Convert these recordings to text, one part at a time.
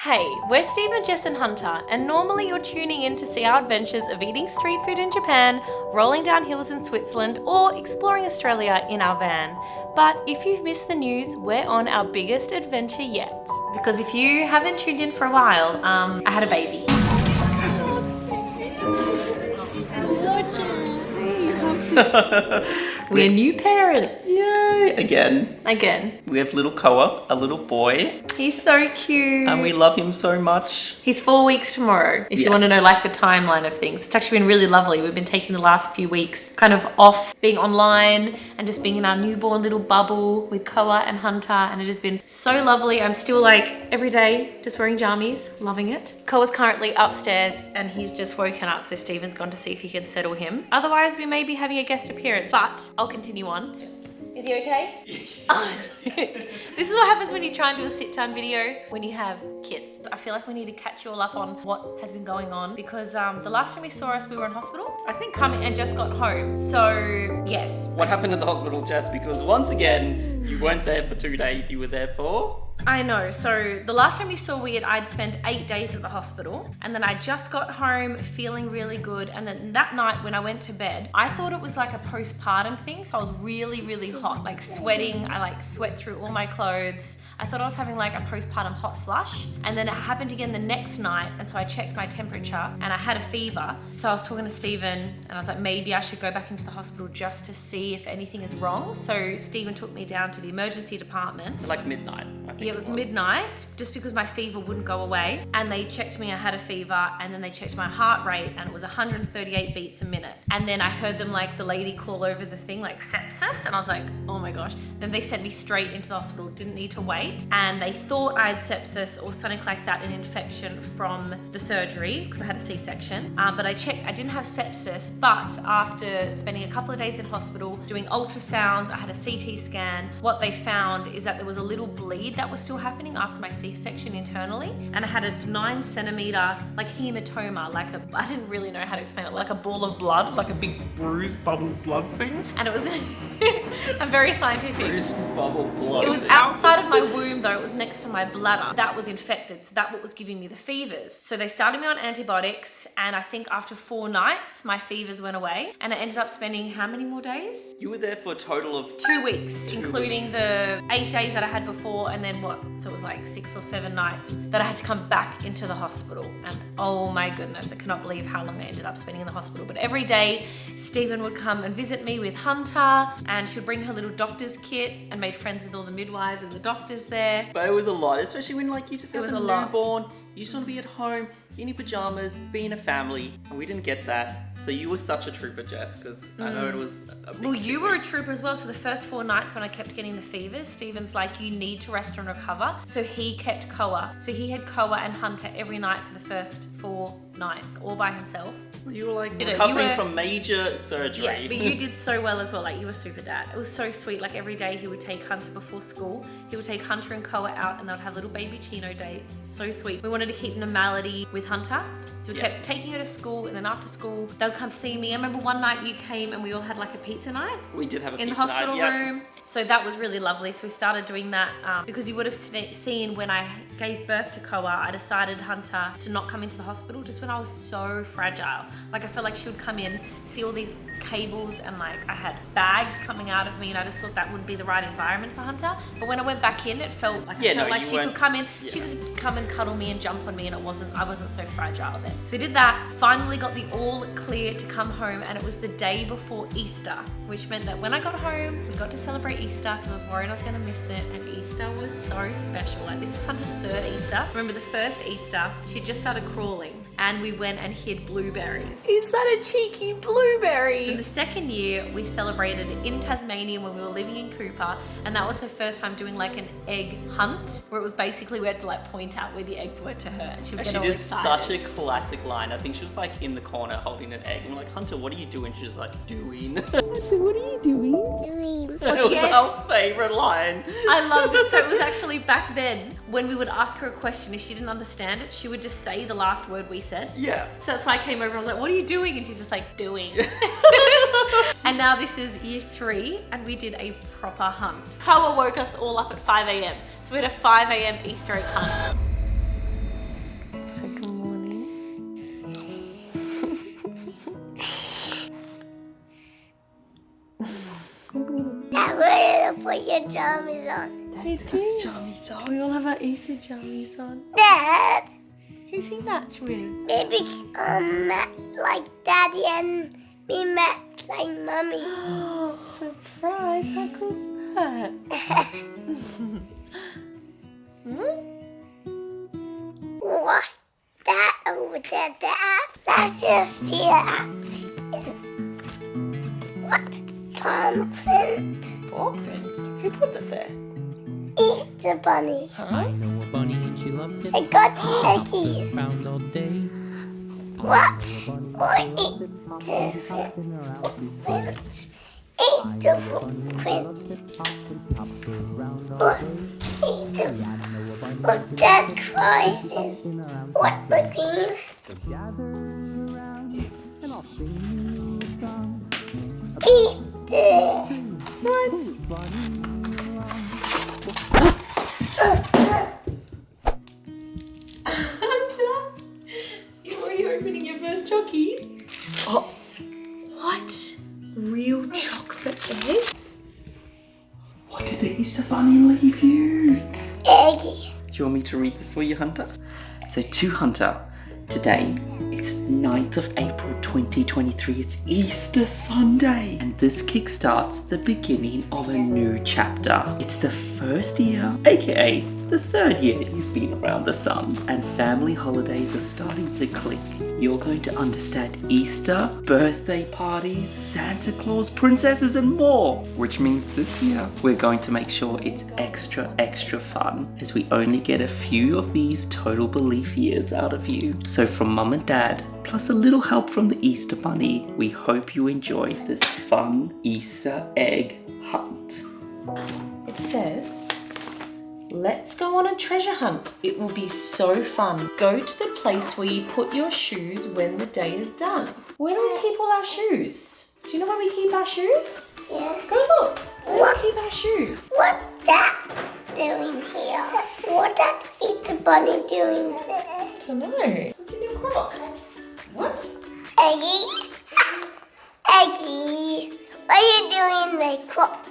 Hey, we're Steve and Jess and Hunter, and normally you're tuning in to see our adventures of eating street food in Japan, rolling down hills in Switzerland, or exploring Australia in our van. But if you've missed the news, we're on our biggest adventure yet. Because if you haven't tuned in for a while, I had a baby. We're new parents. Yay! Again. We have little Koa, a little boy. He's so cute. And we love him so much. He's 4 weeks tomorrow, if you want to know like the timeline of things. It's actually been really lovely. We've been taking the last few weeks kind of off being online and just being in our newborn little bubble with Koa and Hunter, and it has been so lovely. I'm still like every day just wearing jammies, loving it. Koa's currently upstairs and he's just woken up, so Stephen's gone to see if he can settle him. Otherwise, we may be having a guest appearance, but I'll continue on. Is he okay? This is what happens when you try and do a sit-down video when you have kids. I feel like we need to catch you all up on what has been going on because the last time you saw us, we were in hospital. I think coming and just got home. So, yes. What happened at the hospital, Jess? Because once again, you weren't there for 2 days. You were there for... I know. So the last time you saw I'd spent 8 days at the hospital, and then I just got home feeling really good. And then that night when I went to bed, I thought it was like a postpartum thing. So I was really, really hot, like sweating. I like sweat through all my clothes. I thought I was having like a postpartum hot flush. And then it happened again the next night. And so I checked my temperature and I had a fever. So I was talking to Stephen and I was like, maybe I should go back into the hospital just to see if anything is wrong. So Stephen took me down to the emergency department. Like midnight, I think. Yeah, it was midnight, just because my fever wouldn't go away. And they checked me, I had a fever, and then they checked my heart rate, and it was 138 beats a minute. And then I heard them, like, the lady call over the thing, like, sepsis, and I was like, oh my gosh. Then they sent me straight into the hospital, didn't need to wait. And they thought I had sepsis or something like that, an infection from the surgery, because I had a C-section. But I checked, I didn't have sepsis, but after spending a couple of days in hospital, doing ultrasounds, I had a CT scan, what they found is that there was a little bleed that was still happening after my C-section internally, and I had a 9 centimeter like hematoma, like I didn't really know how to explain it, like a ball of blood, like a big bruised bubble blood thing, and it was I'm very scientific. Bruised bubble blood. It was outside of my womb though, it was next to my bladder. That was infected, so that what was giving me the fevers. So they started me on antibiotics, and I think after 4 nights my fevers went away, and I ended up spending how many more days? You were there for a total of 2 weeks, including the 8 days that I had before, and then so it was like 6 or 7 nights that I had to come back into the hospital. And oh my goodness, I cannot believe how long I ended up spending in the hospital. But every day, Stephen would come and visit me with Hunter, and she would bring her little doctor's kit and made friends with all the midwives and the doctors there. But it was a lot, especially when like you just have a newborn. Lot. You just want to be at home, in your pajamas, be in a family. And we didn't get that. So you were such a trooper, Jess, because I know it was a big Well, you were a trooper as well. So the first 4 nights when I kept getting the fevers, Stephen's like, you need to rest and recover. So he kept Koa. So he had Koa and Hunter every night for the first 4 nights, all by himself. You were like recovering from major surgery. Yeah, but you did so well as well. Like, you were super dad. It was so sweet. Like, every day he would take Hunter before school. He would take Hunter and Koa out, and they would have little baby Chino dates. So sweet. We wanted to keep normality with Hunter, so we kept taking her to school, and then after school they'll come see me. I remember one night you came and we all had like a pizza night. We did have a in pizza the hospital night, room. So that was really lovely. So we started doing that because you would have seen when I gave birth to Koa, I decided Hunter to not come into the hospital just when I was so fragile. Like, I felt like she would come in, see all these cables, and like I had bags coming out of me, and I just thought that wouldn't be the right environment for Hunter. But when I went back in, it felt like she could come in, she could come and cuddle me and jump on me, and I wasn't so fragile then. So we did that, finally got the all clear to come home, and it was the day before Easter, which meant that when I got home, we got to celebrate Easter because I was worried I was gonna miss it, and Easter was so special. Like, this is Hunter's 3rd Easter. Remember the first Easter, she just started crawling, and we went and hid blueberries. Is that a cheeky blueberry? And the second year, we celebrated in Tasmania when we were living in Cooper, and that was her first time doing like an egg hunt, where it was basically we had to like point out where the eggs were to her, and she would get all excited. Such a classic line. I think she was like in the corner holding an egg, and we're like, Hunter, what are you doing? She's like, doing. Hunter, what are you doing? Doing. It was our favorite line. I loved it. So it was actually back then when we would ask her a question, if she didn't understand it, she would just say the last word we said. Yeah. So that's why I came over and I was like, what are you doing? And she's just like, doing. And now this is year 3, and we did a proper hunt. Koa woke us all up at 5 a.m. So we had a 5 a.m. Easter egg hunt. put your jammies on. Daddy's got his jammies on. We all have our Easter jammies on. Dad, Who's he match with? maybe Matt like Daddy and me match like Mummy. Oh, surprise. How cool is that? What's that over there, Dad? That's just here. What? Palm print. Paw print? Who put that there? Easter bunny. Huh? I know a bunny and she loves it. I got eggies. Around all day. What? Or Easter footprints. Easter footprints. Or Easter. What that cries is. What the green? Easter. Are you opening your first chocky? Oh, what? Real chocolate egg? What did the Easter Bunny leave you? Eggy. Do you want me to read this for you, Hunter? So to Hunter, today, it's 9th of April 2023. It's Easter Sunday. And this kickstarts the beginning of a new chapter. It's the first year, aka the third year you've been around the sun. And family holidays are starting to click. You're going to understand Easter, birthday parties, Santa Claus, princesses and more. Which means this year, we're going to make sure it's extra fun, as we only get a few of these total belief years out of you. So from Mum and Dad, plus a little help from the Easter Bunny, we hope you enjoy this fun Easter egg hunt. It says, let's go on a treasure hunt. It will be so fun. Go to the place where you put your shoes when the day is done. Where do we keep all our shoes? Do you know where we keep our shoes? Yeah. Go look. Where do we keep our shoes? What that doing here? What that Easter bunny doing there? I don't know. What's in your crock? What? Eggy? Eggy, what are you doing in my crock?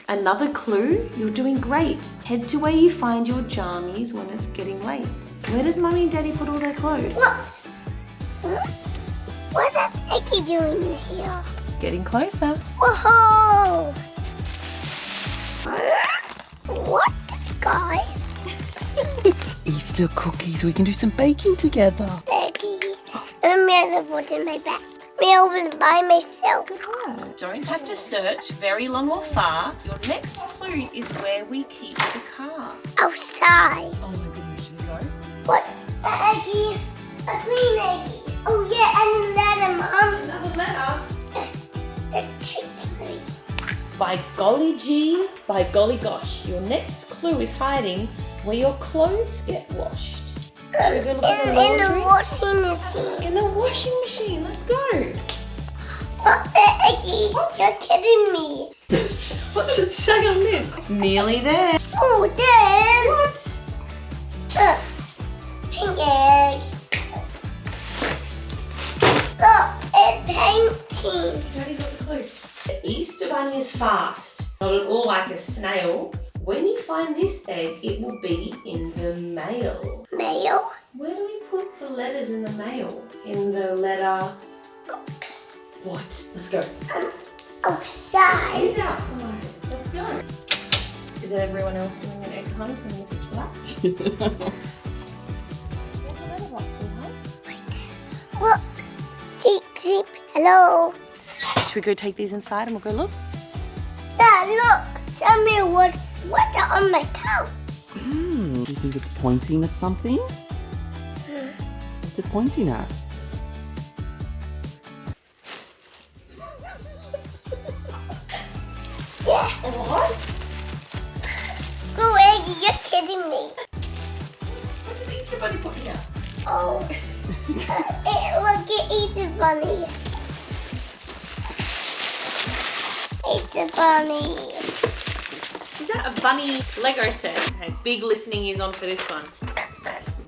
Another clue? You're doing great. Head to where you find your jammies when it's getting late. Where does Mummy and Daddy put all their clothes? What? What's that Eggy doing here? Getting closer. Whoa! What, guys? Easter cookies, we can do some baking together. Eggy, I'm gonna put in my bag. Me over by myself. Don't have to search very long or far. Your next clue is where we keep the car. Outside. Oh my goodness, should we go? What? Eggy? A green eggy. Oh yeah, and a letter, Mom. Another letter. A trick tree. By golly gee, by golly gosh. Your next clue is hiding where your clothes get washed. Should we go look at the In laundry? the washing machine. In the washing machine. Let's go. What the Eggy? You're kidding me. What's it say on this? Nearly there. Oh, there's What? pink egg. Look, it's painting. Daddy's got the clue. The Easter Bunny is fast, not at all like a snail. When you find this egg, it will be in the mail. Mail Where do we put the letters in the mail? In the letter... box. What? Let's go. Outside. He's outside. Let's go. Is everyone else doing an egg hunt in the pitch black? Where's the letterbox, sweetheart? Look. Cheep, cheep. Hello. Should we go take these inside and we'll go look? Dad, look. Tell me what's on my couch. Do you think it's pointing at something? What's it pointing at? Yeah. What? Go, Eggy. You're kidding me. What did the Easter Bunny put here? Oh. Look at Easter Bunny. Easter Bunny. Is that a bunny Lego set? Okay, big listening ears on for this one.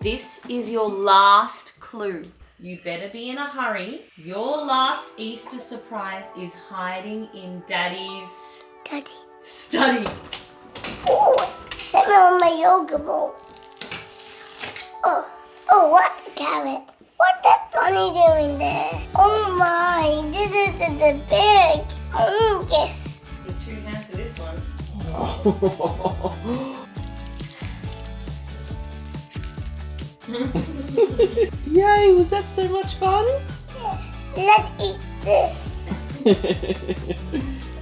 This is your last clue. You better be in a hurry. Your last Easter surprise is hiding in Daddy's... Daddy. Study. Oh, set me on my yoga ball. Oh, what the carrot? What that bunny doing there? Oh my, this is the big. Oh, yes. Need 2 hands for this one. Yay, was that so much fun? Let's eat this.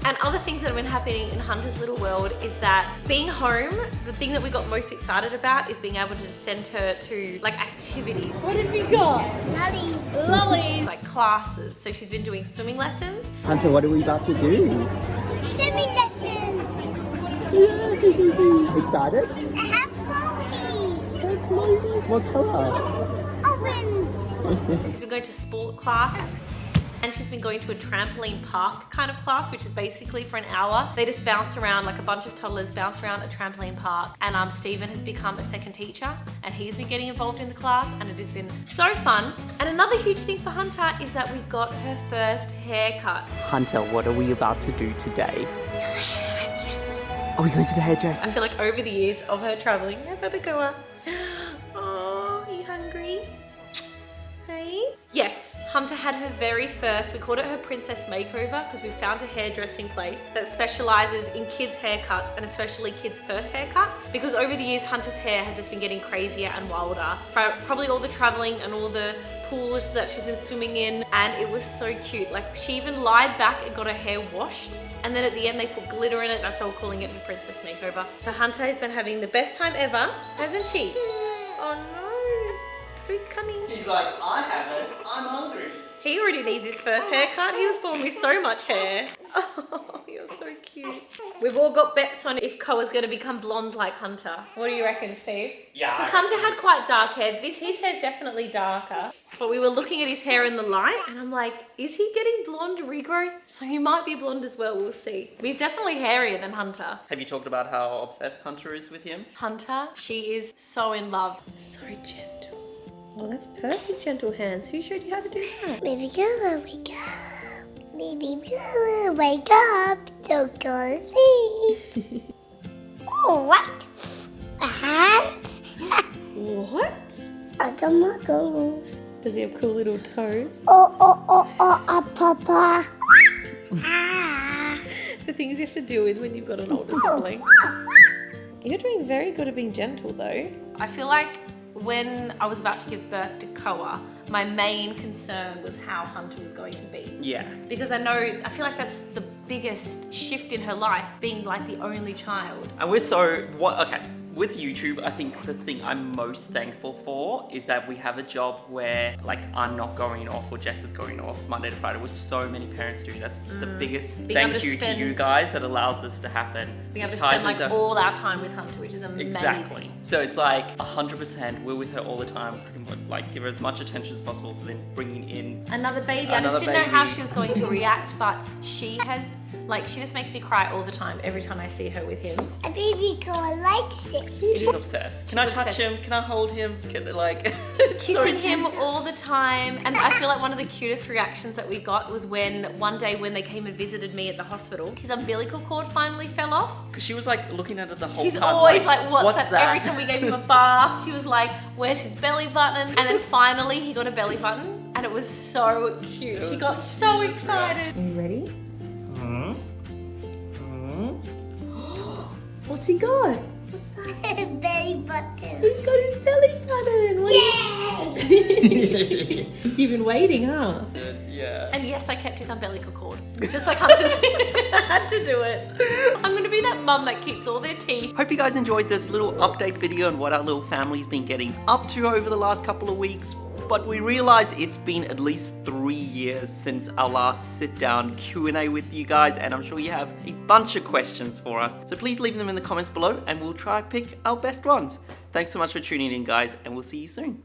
And other things that have been happening in Hunter's little world is that being home, the thing that we got most excited about is being able to send her to like activities. What have we got? Lollies. Lollies. Like classes. So she's been doing swimming lessons. Hunter, what are we about to do? Swimming lessons. Excited? I have floaties. Hey, floaties. What colour? Orange. She's been going to sport class. And she's been going to a trampoline park kind of class, which is basically for an hour. They just bounce around, like a bunch of toddlers bounce around a trampoline park. And Stephen has become a second teacher and he's been getting involved in the class and it has been so fun. And another huge thing for Hunter is that we got her first haircut. Hunter, what are we about to do today? Are we going to the hairdresser? I feel like over the years of her traveling, hey, baby goer. Oh, are you hungry? Hey? Yes, Hunter had her very first, we called it her princess makeover because we found a hairdressing place that specializes in kids' haircuts and especially kids' first haircut. Because over the years, Hunter's hair has just been getting crazier and wilder. For probably all the traveling and all the pools that she's been swimming in, and it was so cute. Like she even lied back and got her hair washed. And then at the end they put glitter in it. That's why we're calling it her princess makeover. So Hunter has been having the best time ever, hasn't she? Oh no, food's coming. He's like, I haven't. I'm hungry. He already needs his first haircut. He was born with so much hair. Oh, you're so cute. We've all got bets on if Koa's going to become blonde like Hunter. What do you reckon, Steve? Yeah. Because Hunter had quite dark hair. His hair's definitely darker. But we were looking at his hair in the light and I'm like, is he getting blonde regrowth? So he might be blonde as well, we'll see. But he's definitely hairier than Hunter. Have you talked about how obsessed Hunter is with him? Hunter, she is so in love. So gentle. Oh, that's perfect, gentle hands. Who showed you how to do that? Baby girl, wake up. Baby girl, wake up. Don't go to sleep. Oh, what? A hand? What? Ugga Does he have cool little toes? Oh, Papa. Ah. The things you have to deal with when you've got an older sibling. You're doing very good at being gentle though. I feel like when I was about to give birth to Koa, my main concern was how Hunter was going to be. Yeah. Because I feel like that's the biggest shift in her life, being like the only child. And with YouTube, I think the thing I'm most thankful for is that we have a job where like I'm not going off or Jess is going off Monday to Friday, which so many parents do. That's the biggest Being able thank to you to spend- you guys that allows this to happen. Being able Which to ties spend like into- all our time with Hunter, which is amazing. Exactly. So it's like 100%. We're with her all the time. Pretty much, like give her as much attention as possible. So then bringing in Another baby. I Another just didn't know how baby. she was going to react, but she just makes me cry all the time every time I see her with him. A baby girl likes it. She's obsessed. Can I touch obsessed. him? Can I hold him? Can I, like it's so Kissing cute. him all the time. And I feel like one of the cutest reactions that we got was when one day when they came and visited me at the hospital, his umbilical cord finally fell off. Because she was like looking at it the whole She's time. always like, what's that? that? Every time we gave him a bath, she was like, where's his belly button? And then finally he got a belly button and it was so cute. She got so excited. Are you ready? What's he got? What's that? Belly button. He's got his belly button. Yay! You've been waiting, huh? Yeah. And yes, I kept his umbilical cord. Just like Hunter's. I had to do it. I'm going to be that mum that keeps all their teeth. Hope you guys enjoyed this little update video on what our little family's been getting up to over the last couple of weeks. But we realize it's been at least 3 years since our last sit-down Q&A with you guys, and I'm sure you have a bunch of questions for us. So please leave them in the comments below, and we'll try to pick our best ones. Thanks so much for tuning in, guys, and we'll see you soon.